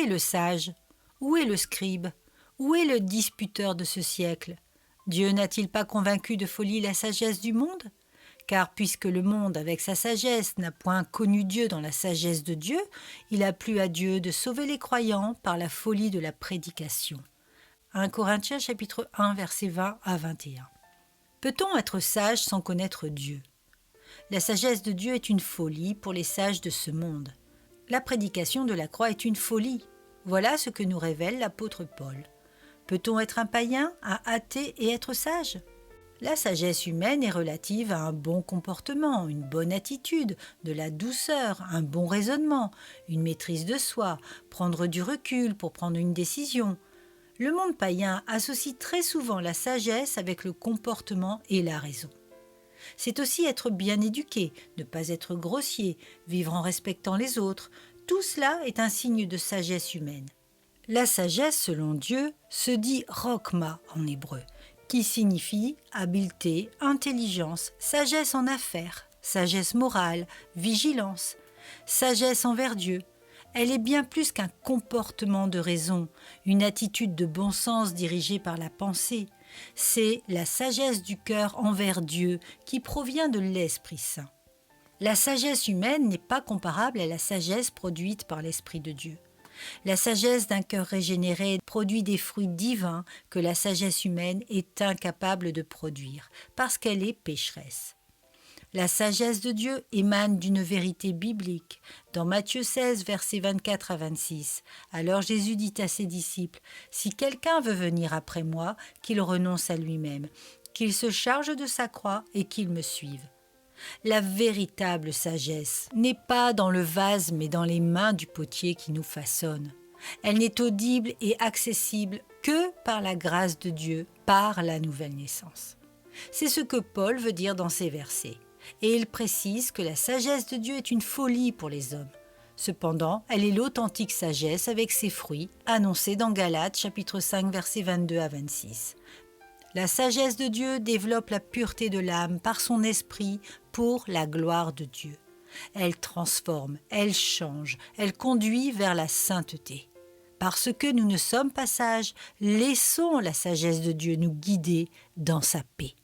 le sage? Où est le scribe? Où est le disputeur de ce siècle? Dieu n'a-t-il pas convaincu de folie la sagesse du monde? Car puisque le monde, avec sa sagesse, n'a point connu Dieu dans la sagesse de Dieu, il a plu à Dieu de sauver les croyants par la folie de la prédication. 1 Corinthiens chapitre 1, versets 20 à 21. Peut-on être sage sans connaître Dieu? La sagesse de Dieu est une folie pour les sages de ce monde. La prédication de la croix est une folie. Voilà ce que nous révèle l'apôtre Paul. Peut-on être un païen, un athée et être sage? La sagesse humaine est relative à un bon comportement, une bonne attitude, de la douceur, un bon raisonnement, une maîtrise de soi, prendre du recul pour prendre une décision. Le monde païen associe très souvent la sagesse avec le comportement et la raison. C'est aussi être bien éduqué, ne pas être grossier, vivre en respectant les autres. Tout cela est un signe de sagesse humaine. La sagesse, selon Dieu, se dit rokma en hébreu, qui signifie habileté, intelligence, sagesse en affaires, sagesse morale, vigilance, sagesse envers Dieu. Elle est bien plus qu'un comportement de raison, une attitude de bon sens dirigée par la pensée. C'est la sagesse du cœur envers Dieu qui provient de l'Esprit Saint. La sagesse humaine n'est pas comparable à la sagesse produite par l'Esprit de Dieu. La sagesse d'un cœur régénéré produit des fruits divins que la sagesse humaine est incapable de produire, parce qu'elle est pécheresse. La sagesse de Dieu émane d'une vérité biblique. Dans Matthieu 16, versets 24 à 26, alors Jésus dit à ses disciples, « Si quelqu'un veut venir après moi, qu'il renonce à lui-même, qu'il se charge de sa croix et qu'il me suive. » La véritable sagesse n'est pas dans le vase mais dans les mains du potier qui nous façonne. Elle n'est audible et accessible que par la grâce de Dieu, par la nouvelle naissance. C'est ce que Paul veut dire dans ces versets. Et il précise que la sagesse de Dieu est une folie pour les hommes. Cependant, elle est l'authentique sagesse avec ses fruits, annoncés dans Galates chapitre 5 versets 22 à 26. La sagesse de Dieu développe la pureté de l'âme par son esprit pour la gloire de Dieu. Elle transforme, elle change, elle conduit vers la sainteté. Parce que nous ne sommes pas sages, laissons la sagesse de Dieu nous guider dans sa paix.